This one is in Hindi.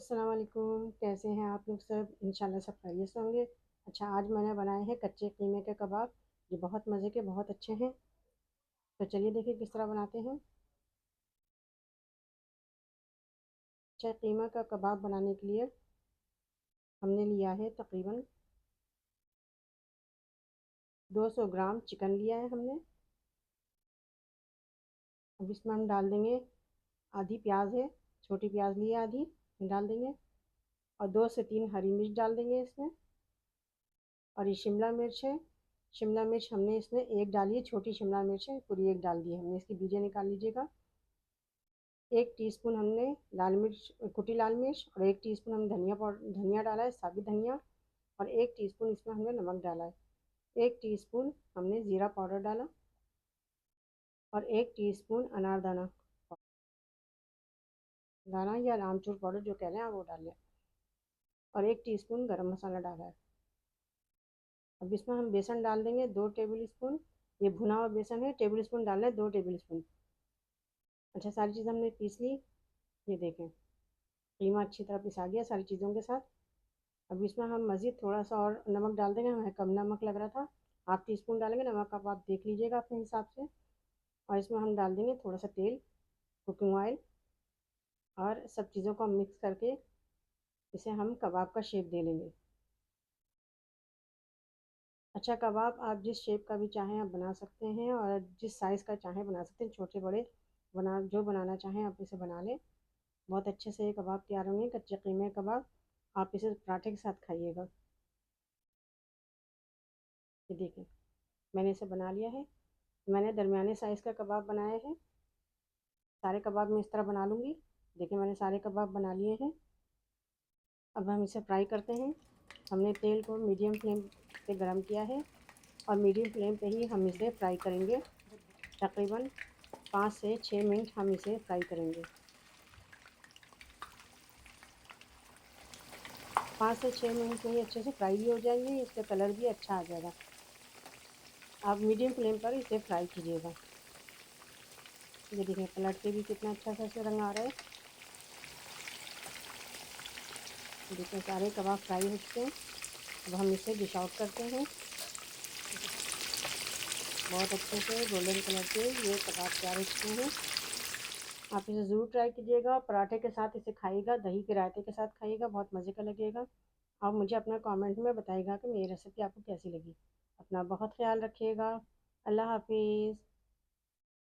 अस्सलाम वालेकुम। कैसे हैं आप लोग सब? इंशाल्लाह सब खैरियत से होंगे। अच्छा, आज मैंने बनाए हैं कच्चे कीमे के कबाब। ये बहुत मज़े के, बहुत अच्छे हैं। तो चलिए देखिए किस तरह बनाते हैं। कच्चे कीमा का कबाब बनाने के लिए हमने लिया है तकरीबन 200 ग्राम चिकन लिया है हमने। अब इसमें हम डाल देंगे आधी प्याज है, छोटी प्याज ली है आधी, डाल देंगे। और 2 से 3 हरी मिर्च डाल देंगे इसमें। और ये शिमला मिर्च है। शिमला मिर्च हमने इसमें एक डाली है, छोटी शिमला मिर्च है, पूरी एक डाल दी है हमने। इसकी बीजें निकाल लीजिएगा। 1 टीस्पून हमने लाल मिर्च, कुटी लाल मिर्च, और 1 टीस्पून हम धनिया डाला है, साबुत धनिया। और 1 टीस्पून इसमें हमने नमक डाला है। 1 टीस्पून हमने ज़ीरा पाउडर डाला। और 1 टीस्पून अनारदाना दाना या आमचूर पाउडर जो कह रहे हैं आप वो डालें। और 1 टीस्पून गरम मसाला डाला है। अब इसमें हम बेसन डाल देंगे 2 टेबल स्पून। ये भुना हुआ बेसन है, टेबल स्पून डालना है 2 टेबल स्पून। अच्छा, सारी चीज़ हमने पीस ली। ये देखें, कीमा अच्छी तरह पिसा गया सारी चीज़ों के साथ। अब इसमें हम मज़ीद थोड़ा सा और नमक डाल देंगे। हमें कम नमक लग रहा था, 1/2 टीस्पून डालेंगे नमक। अब आप देख लीजिएगा अपने हिसाब से। और इसमें हम डाल देंगे थोड़ा सा तेल, कुकिंग ऑयल। और सब चीज़ों को हम मिक्स करके इसे हम कबाब का शेप दे लेंगे। अच्छा, कबाब आप जिस शेप का भी चाहें आप बना सकते हैं, और जिस साइज़ का चाहें बना सकते हैं, छोटे बड़े जो बनाना चाहें आप इसे बना लें। बहुत अच्छे से ये कबाब तैयार होंगे, कच्चे कीमे कबाब। आप इसे पराठे के साथ खाइएगा। ये देखिए, मैंने इसे बना लिया है। मैंने दरमियाने साइज़ का कबाब बनाया है। सारे कबाब मैं इस तरह बना लूँगी। देखिए, मैंने सारे कबाब बना लिए हैं। अब हम इसे फ्राई करते हैं। हमने तेल को मीडियम फ्लेम पे गरम किया है, और मीडियम फ्लेम पे ही हम इसे फ्राई करेंगे। तकरीबन 5 से 6 मिनट हम इसे फ्राई करेंगे। 5 से 6 मिनट में ही अच्छे से फ्राई भी हो जाएंगे, इसका कलर भी अच्छा आ जाएगा। आप मीडियम फ्लेम पर इसे फ्राई कीजिएगा। ये देखिए, पलट के भी कितना अच्छा सा रंग आ रहा है। देखिए, सारे कबाब फ्राई हो चुके हैं। अब हम इसे डिश आउट करते हैं। बहुत अच्छे से गोल्डन कलर के ये कबाब तैयार हो चुके हैं। आप इसे ज़रूर ट्राई कीजिएगा। पराठे के साथ इसे खाइएगा, दही के रायते के साथ खाइएगा, बहुत मज़े का लगेगा। आप मुझे अपना कमेंट में बताइएगा कि मेरी रेसिपी आपको कैसी लगी। अपना बहुत ख्याल रखिएगा। अल्लाह हाफिज़।